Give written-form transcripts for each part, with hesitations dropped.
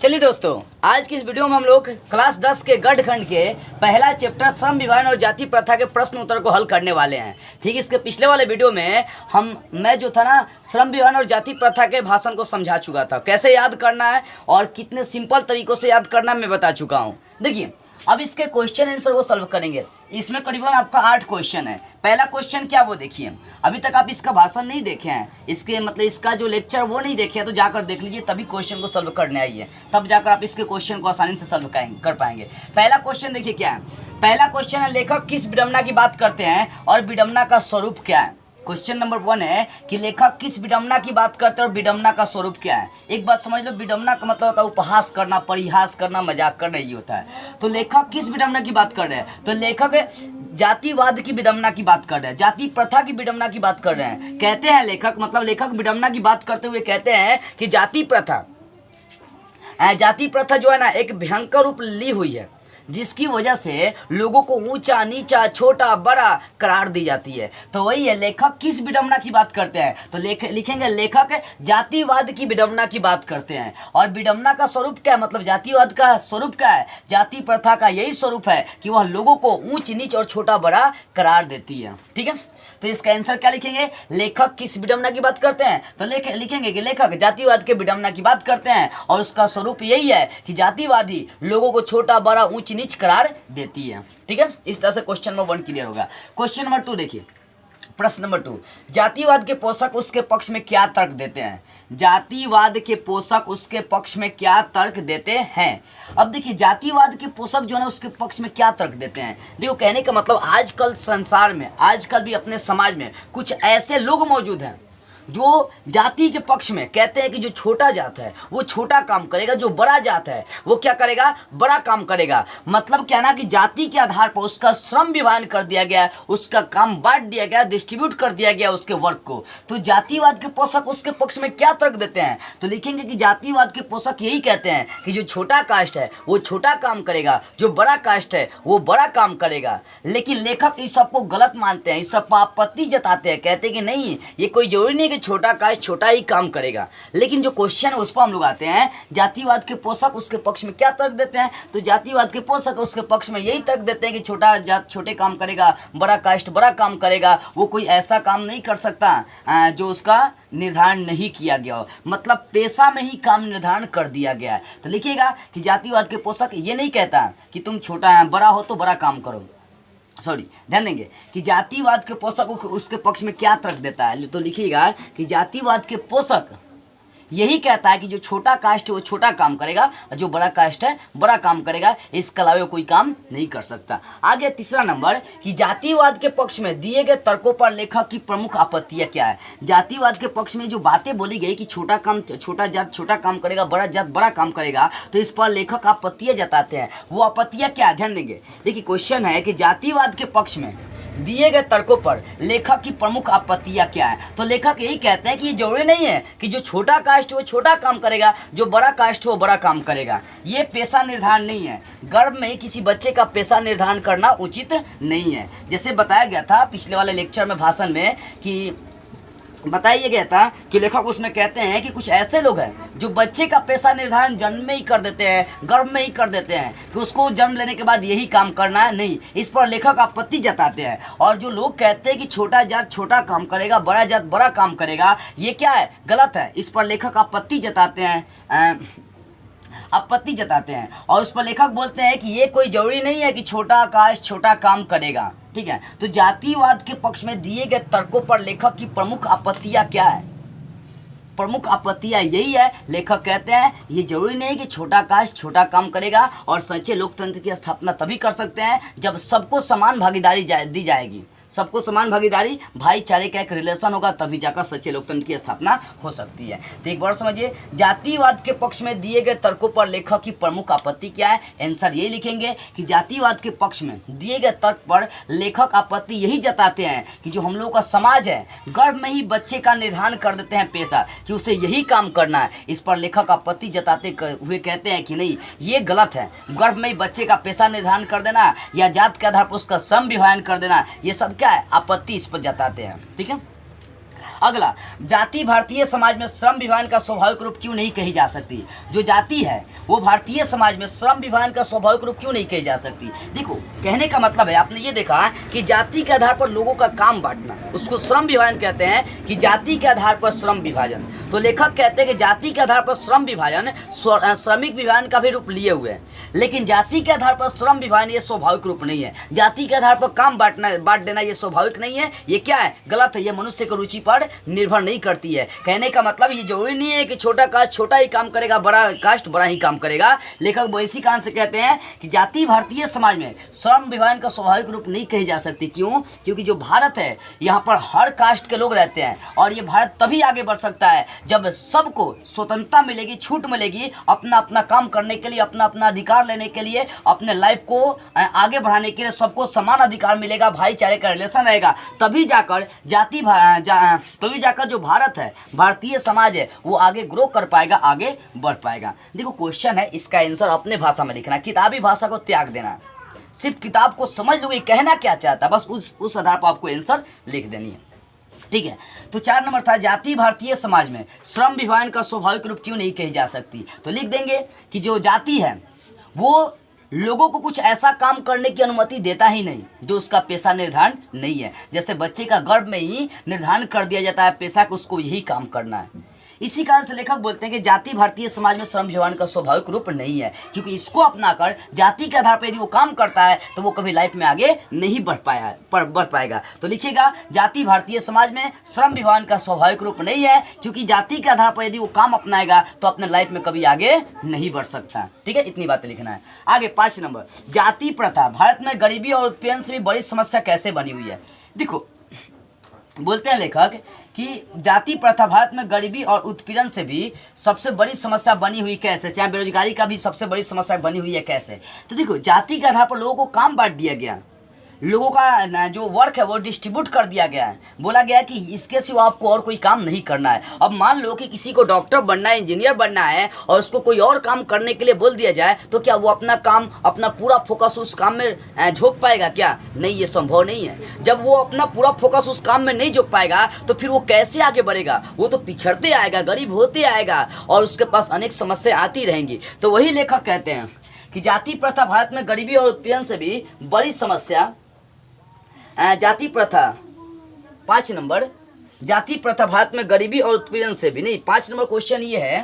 चलिए दोस्तों, आज की इस वीडियो में हम लोग क्लास 10 के गढ़ खंड के पहला चैप्टर श्रम विभाजन और जाति प्रथा के प्रश्न उत्तर को हल करने वाले हैं। ठीक, इसके पिछले वाले वीडियो में मैं जो था ना श्रम विभाजन और जाति प्रथा के भाषण को समझा चुका था, कैसे याद करना है और कितने सिंपल तरीकों से याद करना मैं बता चुका हूँ। देखिए, अब इसके क्वेश्चन आंसर वो सॉल्व करेंगे। इसमें करीबन आपका 8 क्वेश्चन है। पहला क्वेश्चन क्या वो देखिए, अभी तक आप इसका भाषण नहीं देखे हैं, इसके मतलब इसका जो लेक्चर वो नहीं देखे हैं तो जाकर देख लीजिए, तभी क्वेश्चन को सॉल्व करने आइए, तब जाकर आप इसके क्वेश्चन को आसानी से सॉल्व कर पाएंगे। पहला क्वेश्चन देखिए क्या है। पहला क्वेश्चन है, लेखक किस विडंबना की बात करते हैं और विडंबना का स्वरूप क्या है। क्वेश्चन नंबर 1 है कि लेखक किस विडंबना की बात करते हैं और विडंबना का स्वरूप क्या है। एक बात समझ लो, विडंबना का मतलब होता है उपहास करना, परिहास करना, मजाक करना, ये होता है। तो लेखक किस विडंबना की बात कर रहे हैं, तो लेखक जातिवाद की विडंबना की बात कर रहे हैं, जाति प्रथा की विडंबना की बात कर रहे हैं। कहते हैं लेखक, मतलब लेखक विडंबना की बात करते हुए कहते हैं कि जाति प्रथा जो है ना एक भयंकर रूप ली हुई है, जिसकी वजह से लोगों को ऊंचा नीचा छोटा बड़ा करार दी जाती है। तो वही है, लेखक किस विडंबना की बात करते हैं, तो लिखेंगे लेखक जातिवाद की विडंबना की बात करते हैं। और विडंबना का स्वरूप क्या है, मतलब जातिवाद का स्वरूप क्या है, जाति प्रथा का यही स्वरूप है कि वह लोगों को ऊंच नीच और छोटा बड़ा करार देती है। ठीक है, तो इसका आंसर क्या लिखेंगे, लेखक किस विडंबना की बात करते हैं, तो लिखेंगे कि लेखक जातिवाद के विडंबना की बात करते हैं और उसका स्वरूप यही है कि जातिवादी लोगों को छोटा बड़ा ऊंच नीच करार देती है। ठीक है, इस तरह से क्वेश्चन नंबर 1 क्लियर होगा। क्वेश्चन नंबर 2 देखिए, प्रश्न नंबर 2, जातिवाद के पोषक उसके पक्ष में क्या तर्क देते हैं। जातिवाद के पोषक उसके पक्ष में क्या तर्क देते हैं। अब देखिए, जातिवाद के पोषक जो है उसके पक्ष में क्या तर्क देते हैं। देखो, कहने का मतलब आजकल संसार में, आजकल भी अपने समाज में कुछ ऐसे लोग मौजूद हैं जो जाति के पक्ष में कहते हैं कि जो छोटा जात है वो छोटा काम करेगा, जो बड़ा जात है वो क्या करेगा, बड़ा काम करेगा। मतलब क्या ना कि जाति के आधार पर उसका श्रम विभाजन कर दिया गया, उसका काम बांट दिया गया, डिस्ट्रीब्यूट कर दिया गया उसके वर्क को। तो जातिवाद के पोषक उसके पक्ष में क्या तर्क देते हैं, तो लिखेंगे कि जातिवाद के पोषक यही कहते हैं कि जो छोटा कास्ट है वो छोटा काम करेगा, जो बड़ा कास्ट है वो बड़ा काम करेगा। लेकिन लेखक इस सबको गलत मानते हैं, इस सब पर आपत्ति जताते हैं, कहते हैं कि नहीं, ये कोई जरूरी नहीं छोटा कास्ट छोटा ही काम करेगा। लेकिन जो क्वेश्चन है उस पर हम लोग आते हैं, जातिवाद के पोषक उसके पक्ष में क्या तर्क देते हैं, तो जातिवाद के पोषक उसके पक्ष में यही तर्क देते हैं कि छोटा जात छोटे काम करेगा, बड़ा कास्ट बड़ा काम करेगा, वो कोई ऐसा काम नहीं कर सकता जो उसका निर्धारण नहीं किया गया हो, मतलब पेशा में ही काम निर्धारण कर दिया गया है। तो लिखिएगा कि जातिवाद के पोषक ये नहीं कहता कि तुम छोटा बड़ा हो तो बड़ा काम करो, ध्यान देंगे कि जातिवाद के पोषक उसके पक्ष में क्या तर्क देता है। तो लिखिएगा कि जातिवाद के पोषक यही कहता है कि जो छोटा कास्ट है वो छोटा काम करेगा, जो बड़ा कास्ट है बड़ा काम करेगा, इसके अलावा कोई काम नहीं कर सकता। आगे तीसरा नंबर कि जातिवाद के पक्ष में दिए गए तर्कों पर लेखक की प्रमुख आपत्तियां क्या है। जातिवाद के पक्ष में जो बातें बोली गई कि छोटा जात छोटा काम करेगा, बड़ा जात बड़ा काम करेगा, तो इस पर लेखक आपत्तियां जताते हैं। वो आपत्तियां क्या, ध्यान देंगे। देखिए, क्वेश्चन है कि जातिवाद के पक्ष में दिए गए तर्कों पर लेखक की प्रमुख आपत्तियां क्या है। तो लेखक यही कहते हैं कि ये जरूरी नहीं है कि जो छोटा कास्ट वो छोटा काम करेगा, जो बड़ा कास्ट वो बड़ा काम करेगा। ये पेशा निर्धारण नहीं है, गर्भ में ही किसी बच्चे का पेशा निर्धारण करना उचित नहीं है। जैसे बताया गया था पिछले वाले लेक्चर में, भाषण में, कि बताया गया था कि लेखक उसमें कहते हैं कि कुछ ऐसे लोग हैं जो बच्चे का पेशा निर्धारण जन्म में ही कर देते हैं, गर्भ में ही कर देते हैं, कि उसको जन्म लेने के बाद यही काम करना है। नहीं, इस पर लेखक आपत्ति जताते हैं। और जो लोग कहते हैं कि छोटा जात छोटा काम करेगा, बड़ा जात बड़ा काम करेगा, ये क्या है, गलत है। इस पर लेखक आपत्ति जताते हैं और उस पर लेखक बोलते हैं कि ये कोई जरूरी नहीं है कि छोटा कास्ट छोटा काम करेगा। ठीक है, तो जातिवाद के पक्ष में दिए गए तर्कों पर लेखक की प्रमुख आपत्तियां क्या है। प्रमुख आपत्तियां यही है, लेखक कहते हैं ये जरूरी नहीं कि छोटा कास्ट छोटा काम करेगा, और सच्चे लोकतंत्र की स्थापना तभी कर सकते हैं जब सबको समान भागीदारी दी जाएगी। सबको समान भागीदारी, भाईचारे का एक रिलेशन होगा, तभी जाकर सच्चे लोकतंत्र की स्थापना हो सकती है। तो एक बार समझिए, जातिवाद के पक्ष में दिए गए तर्कों पर लेखक की प्रमुख आपत्ति क्या है। आंसर यही लिखेंगे कि जातिवाद के पक्ष में दिए गए तर्क पर लेखक आपत्ति यही जताते हैं कि जो हम लोगों का समाज है, गर्भ में ही बच्चे का निर्धारण कर देते हैं पेशा, कि उसे यही काम करना है। इस पर लेखक आपत्ति जताते हुए कहते हैं कि नहीं, ये गलत है। गर्भ में ही बच्चे का पेशा निर्धारण कर देना या जात के आधार पर उसका श्रम विभाजन कर देना, ये सब क्या है, आपत्ति इस पर जताते हैं। ठीक है, अगला, जाति भारतीय समाज में श्रम विभाजन का स्वाभाविक रूप क्यों नहीं कही जा सकती? जो जाति है वो भारतीय समाज में श्रम विभाजन का स्वाभाविक रूप क्यों नहीं कही जा सकती? देखो, कहने का मतलब है, आपने ये देखा कि जाति के आधार पर लोगों का काम बांटना, उसको श्रम विभाजन कहते हैं, कि जाति के आधार पर श्रम विभाजन। तो लेखक कहते हैं कि जाति के आधार पर श्रम विभाजन श्रमिक विभाजन का भी रूप लिए हुए हैं, लेकिन जाति के आधार पर श्रम विभाजन ये स्वाभाविक रूप नहीं है। जाति के आधार पर काम बांट देना ये स्वाभाविक नहीं है, ये क्या है? गलत है। ये मनुष्य की रुचि पर निर्भर नहीं करती है। कहने का मतलब ये जरूरी नहीं है कि छोटा कास्ट छोटा ही काम करेगा, बड़ा कास्ट बड़ा ही काम करेगा। लेखक वो इसी कारण से कहते हैं कि जाति भारतीय समाज में श्रम विभाजन का स्वाभाविक रूप नहीं कही जा सकती। क्यों? क्योंकि जो भारत है यहाँ पर हर कास्ट के लोग रहते हैं, और ये भारत तभी आगे बढ़ सकता है जब सबको स्वतंत्रता मिलेगी, छूट मिलेगी अपना अपना काम करने के लिए, अपना अपना अधिकार लेने के लिए, अपने लाइफ को आगे बढ़ाने के लिए सबको समान अधिकार मिलेगा, भाईचारे का रिलेशन रहेगा। तभी जाकर तभी जाकर जो भारत है, भारतीय समाज है, वो आगे ग्रो कर पाएगा, आगे बढ़ पाएगा। देखो, क्वेश्चन है, इसका आंसर अपने भाषा में लिखना, किताबी भाषा को त्याग देना। सिर्फ किताब को समझ लो कि कहना क्या चाहता है, बस उस आधार पर आपको आंसर लिख देनी है। ठीक है, तो 4 नंबर था, जाति भारतीय समाज में श्रम विभाजन का स्वाभाविक रूप क्यों नहीं कही जा सकती? तो लिख देंगे कि जो जाति है वो लोगों को कुछ ऐसा काम करने की अनुमति देता ही नहीं जो उसका पेशा निर्धारण नहीं है। जैसे बच्चे का गर्भ में ही निर्धारण कर दिया जाता है पेशा को, उसको यही काम करना है। इसी कारण से लेखक बोलते हैं कि जाति भारतीय समाज में श्रम विभाजन का स्वाभाविक रूप नहीं है, क्योंकि इसको अपनाकर जाति के आधार पर यदि वो काम करता है तो वो कभी लाइफ में आगे नहीं बढ़ पाएगा। तो लिखिएगा, जाति भारतीय समाज में श्रम विभाजन का स्वाभाविक रूप नहीं है, क्योंकि जाति के आधार पर यदि वो काम अपनाएगा तो अपने लाइफ में कभी आगे नहीं बढ़ सकता। ठीक है, इतनी बातें लिखना है। आगे 5 नंबर, जाति प्रथा भारत में गरीबी और उत्पीड़न से भी बड़ी समस्या कैसे बनी हुई है? देखो, बोलते हैं लेखक कि जाति प्रथा भारत में गरीबी और उत्पीड़न से भी सबसे बड़ी समस्या बनी हुई कैसे, चाहे बेरोजगारी का भी सबसे बड़ी समस्या बनी हुई है कैसे? तो देखो, जाति के आधार पर लोगों को काम बांट दिया गया, लोगों का जो वर्क है वो डिस्ट्रीब्यूट कर दिया गया है। बोला गया है कि इसके सिवा आपको और कोई काम नहीं करना है। अब मान लो कि किसी को डॉक्टर बनना है, इंजीनियर बनना है, और उसको कोई और काम करने के लिए बोल दिया जाए, तो क्या वो अपना पूरा फोकस उस काम में झोंक पाएगा क्या? नहीं, ये संभव नहीं है। जब वो अपना पूरा फोकस उस काम में नहीं झोंक पाएगा तो फिर वो कैसे आगे बढ़ेगा? वो तो पिछड़ते आएगा, गरीब होते आएगा, और उसके पास अनेक समस्या आती रहेंगी। तो वही लेखक कहते हैं कि जाति प्रथा भारत में गरीबी और उत्पीड़न से भी बड़ी समस्या, जाति प्रथा 5 नंबर, जाति प्रथा भारत में गरीबी और उत्पीड़न से भी नहीं। 5 नंबर क्वेश्चन ये है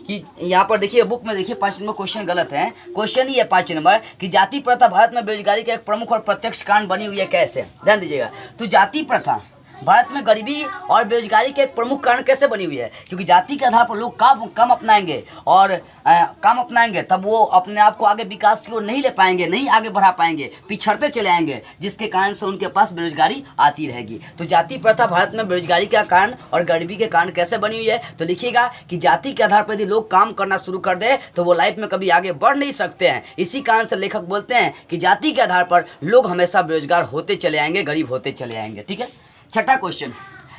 कि यहाँ पर देखिए, बुक में देखिए, 5 नंबर क्वेश्चन गलत है। क्वेश्चन ये है 5 नंबर कि जाति प्रथा भारत में बेरोजगारी का एक प्रमुख और प्रत्यक्ष कारण बनी हुई है कैसे? ध्यान दीजिएगा, तो जाति प्रथा भारत में गरीबी और बेरोजगारी के एक प्रमुख कारण कैसे बनी हुई है? क्योंकि जाति के आधार पर लोग काम अपनाएंगे और काम अपनाएंगे, तब वो अपने आप को आगे विकास की ओर नहीं ले पाएंगे, नहीं आगे बढ़ा पाएंगे, पिछड़ते चले आएंगे, जिसके कारण से उनके पास बेरोजगारी आती रहेगी। तो जाति प्रथा भारत में बेरोजगारी का कारण और गरीबी के कारण कैसे बनी हुई है? तो लिखिएगा कि जाति के आधार पर यदि लोग काम करना शुरू कर दे तो वो लाइफ में कभी आगे बढ़ नहीं सकते हैं। इसी कारण से लेखक बोलते हैं कि जाति के आधार पर लोग हमेशा बेरोजगार होते चले आएंगे, गरीब होते चले आएंगे। ठीक है, 6ठा क्वेश्चन,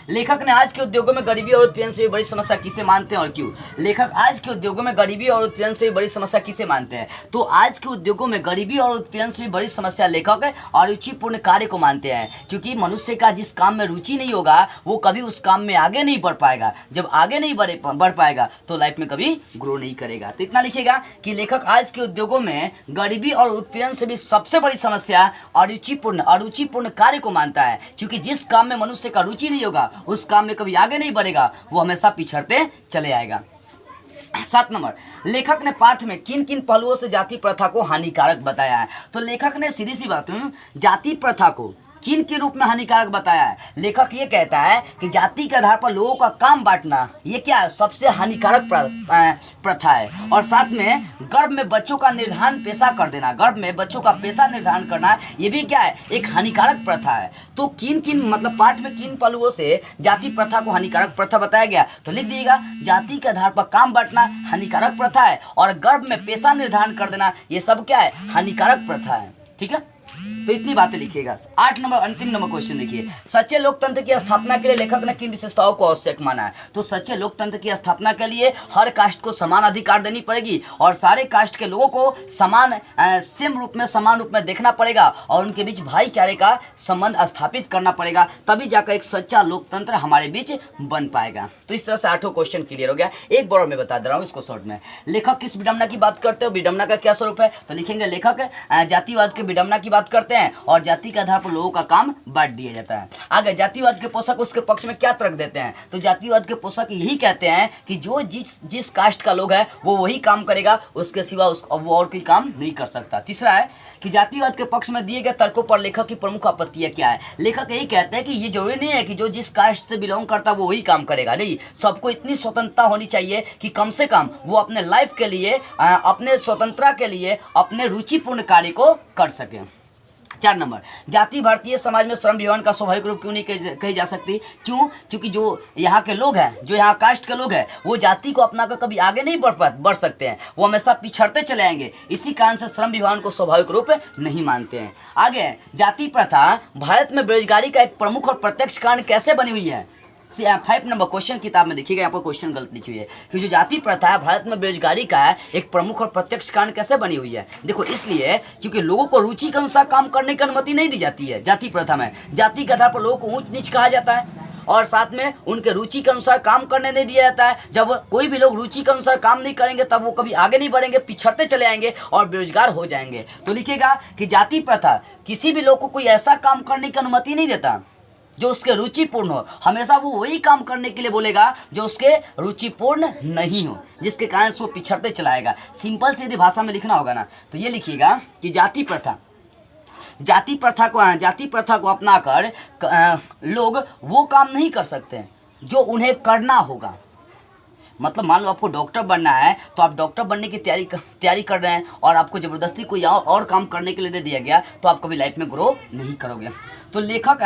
लेखक ने आज के उद्योगों में गरीबी और उत्पीड़न से भी बड़ी समस्या किसे मानते हैं और क्यों? लेखक आज के उद्योगों में गरीबी और उत्पीड़न से भी बड़ी समस्या किसे मानते हैं? तो आज के उद्योगों में गरीबी और उत्पीड़न से भी बड़ी समस्या लेखक अरुचिपूर्ण कार्य को मानते हैं, क्योंकि मनुष्य का जिस काम में रुचि नहीं होगा वो कभी उस काम में आगे नहीं बढ़ पाएगा। जब आगे नहीं बढ़ पाएगा तो लाइफ में कभी ग्रो नहीं करेगा। तो इतना लिखिएगा कि लेखक आज के उद्योगों में गरीबी और उत्पीड़न से भी सबसे बड़ी समस्या अरुचिपूर्ण कार्य को मानता है, क्योंकि जिस काम में मनुष्य का रुचि नहीं होगा उस काम में कभी आगे नहीं बढ़ेगा, वो हमेशा पिछड़ते चले आएगा। 7 नंबर, लेखक ने पाठ में किन किन पहलुओं से जाति प्रथा को हानिकारक बताया है? तो लेखक ने सीधी सी बात जाति प्रथा को किन के रूप में हानिकारक बताया है? लेखक ये कहता है कि जाति के आधार पर लोगों का काम बांटना ये क्या है? सबसे हानिकारक प्रथा है। और साथ में गर्भ में बच्चों का निर्धारण पेशा कर देना, गर्भ में बच्चों का पेशा निर्धारण करना, ये भी क्या है? एक हानिकारक प्रथा है। तो किन किन मतलब पाठ में किन पहलुओं से जाति प्रथा को हानिकारक प्रथा बताया गया? तो लिख दीजिएगा, जाति के आधार पर काम बांटना हानिकारक प्रथा है, और गर्भ में पेशा निर्धारण कर देना ये सब क्या है? हानिकारक प्रथा है। ठीक है, तो इतनी बातें लिखिएगा। 8 नंबर अंतिम नंबर क्वेश्चन देखिए, सच्चे लोकतंत्र की स्थापना के लिए लेखक ने किन विशेषताओं को आवश्यक माना है? तो सच्चे लोकतंत्र की स्थापना के लिए हर कास्ट को समान अधिकार देनी पड़ेगी और सारे कास्ट के लोगों को समान सेम रूप में समान रूप में देखना पड़ेगा और उनके बीच भाईचारे का संबंध स्थापित करना पड़ेगा, तभी जाकर एक सच्चा लोकतंत्र हमारे बीच बन पाएगा। तो इस तरह से 8 क्वेश्चन क्लियर हो गया। एक बार मैं बता दे रहा हूँ इसको शॉर्ट में। लेखक किस विडंबना की बात करते हो, विडंबना का क्या स्वरूप है? तो लिखेंगे लेखक जातिवाद के विडंबना की बात करते हैं और जाति के आधार पर लोगों का काम बांट दिया जाता है। आगे जातिवाद के पोषक उसके पक्ष में क्या तर्क देते हैं? तो जातिवाद के पोषक यही कहते हैं कि जो जिस कास्ट का लोग है वो वही काम करेगा, उसके सिवा वो और कोई काम नहीं कर सकता। तीसरा है कि जातिवाद के पक्ष में दिए गए तर्कों पर लेखक की प्रमुख आपत्तियां क्या है? लेखक यही कहते हैं कि ये जरूरी नहीं है कि जो जिस कास्ट से बिलोंग करता है वो वही काम करेगा, नहीं, सबको इतनी स्वतंत्रता होनी चाहिए कि कम से कम वो अपने लाइफ के लिए अपने स्वतंत्रता के लिए अपने रुचिपूर्ण कार्य को कर सके। 4 नंबर, जाति भारतीय समाज में श्रम विभाजन का स्वाभाविक रूप क्यों नहीं कही जा सकती? क्यों? क्योंकि जो यहाँ के लोग हैं, जो यहाँ कास्ट के लोग हैं, वो जाति को अपनाकर कभी आगे नहीं बढ़ सकते हैं, वो हमेशा पिछड़ते चले आएंगे। इसी कारण से श्रम विभाजन को स्वाभाविक रूप नहीं मानते हैं। आगे, जाति प्रथा भारत में बेरोजगारी का एक प्रमुख और प्रत्यक्ष कारण कैसे बनी हुई है? 5 नंबर क्वेश्चन किताब में देखिएगा, यहाँ पर क्वेश्चन गलत लिखी हुई है कि जो जाति प्रथा है भारत में बेरोजगारी का है एक प्रमुख और प्रत्यक्ष कारण कैसे बनी हुई है? देखो, इसलिए क्योंकि लोगों को रुचि के अनुसार काम करने की अनुमति नहीं दी जाती है। जाति प्रथा में जाति के आधार पर लोगों को ऊंच नीच कहा जाता है और साथ में उनके रुचि के अनुसार काम करने नहीं दिया जाता है। जब कोई भी लोग रुचि के अनुसार काम नहीं करेंगे तब वो कभी आगे नहीं बढ़ेंगे, पिछड़ते चले आएंगे और बेरोजगार हो जाएंगे। तो लिखिएगा कि जाति प्रथा किसी भी लोग को कोई ऐसा काम करने की अनुमति नहीं देता जो उसके रुचिपूर्ण हो, हमेशा वो वही काम करने के लिए बोलेगा जो उसके रुचिपूर्ण नहीं हो, जिसके कारण से वो पिछड़ते चलाएगा। सिंपल सीधी भाषा में लिखना होगा ना, तो ये लिखिएगा कि जाति प्रथा को अपनाकर लोग वो काम नहीं कर सकते जो उन्हें करना होगा। मतलब मान लो आपको डॉक्टर बनना है तो आप डॉक्टर बनने की तैयारी कर रहे हैं और आपको ज़बरदस्ती कोई और काम करने के लिए दे दिया गया तो आप कभी लाइफ में ग्रो नहीं करोगे। तो लेखक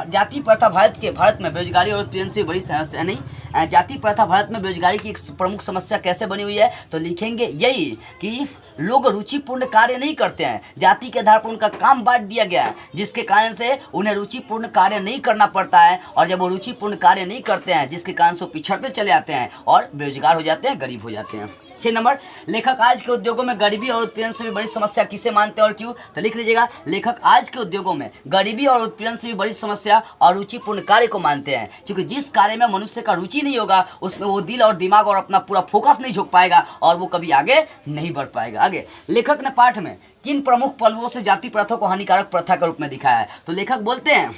जाति प्रथा भारत में बेरोजगारी और उत्पीड़न से बड़ी समस्या नहीं, जाति प्रथा भारत में बेरोजगारी की एक प्रमुख समस्या कैसे बनी हुई है? तो लिखेंगे यही कि लोग रुचिपूर्ण कार्य नहीं करते हैं, जाति के आधार पर उनका काम बांट दिया गया है, जिसके कारण से उन्हें रुचिपूर्ण कार्य नहीं करना पड़ता है और जब वो रुचिपूर्ण कार्य नहीं करते हैं जिसके कारण से वो पिछड़ते चले आते हैं और बेरोजगार हो जाते हैं, गरीब हो जाते हैं। 6 नंबर, लेखक आज के उद्योगों में गरीबी और उत्पीड़न से भी बड़ी समस्या किसे मानते हैं और क्यों? तो लिख लीजिएगा, लेखक आज के उद्योगों में गरीबी और उत्पीड़न से भी बड़ी समस्या और रुचिपूर्ण कार्य को मानते हैं, क्योंकि जिस कार्य में मनुष्य का रुचि नहीं होगा उसमें वो दिल और दिमाग और अपना पूरा फोकस नहीं झोंक पाएगा और वो कभी आगे नहीं बढ़ पाएगा। आगे, लेखक ने पाठ में किन प्रमुख पहलुओं से जाति प्रथा को हानिकारक प्रथा के रूप में दिखाया है? तो लेखक बोलते हैं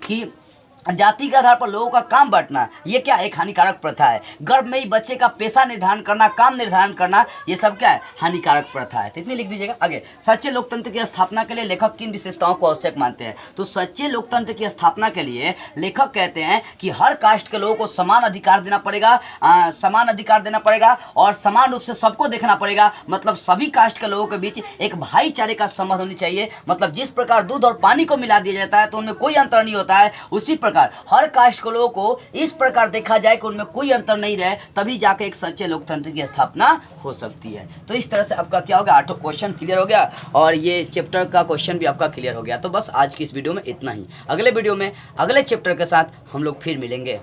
कि जाति के आधार पर लोगों का काम बांटना ये क्या एक हानिकारक प्रथा है। गर्भ में ही बच्चे का पेशा निर्धारण करना, काम निर्धारण करना, ये सब क्या है? हानिकारक प्रथा है। तो इतनी लिख दीजिएगा। आगे, सच्चे लोकतंत्र की स्थापना के लिए लेखक किन विशेषताओं को आवश्यक मानते हैं? तो सच्चे लोकतंत्र की स्थापना के लिए लेखक कहते हैं कि हर कास्ट के लोगों को समान अधिकार देना पड़ेगा और समान रूप से सबको देखना पड़ेगा। मतलब सभी कास्ट के लोगों के बीच एक भाईचारे का संबंध होनी चाहिए। मतलब जिस प्रकार दूध और पानी को मिला दिया जाता है तो उनमें कोई अंतर नहीं होता है, उसी प्रकार हर कास्ट के लोगों को इस प्रकार देखा जाए कि उनमें कोई अंतर नहीं रहे, तभी जाके एक सच्चे लोकतंत्र की स्थापना हो सकती है। तो इस तरह से आपका क्या हो गया, 8 क्वेश्चन क्लियर हो गया और ये चैप्टर का क्वेश्चन भी आपका क्लियर हो गया। तो बस आज की इस वीडियो में इतना ही। अगले वीडियो में अगले चैप्टर के साथ हम लोग फिर मिलेंगे।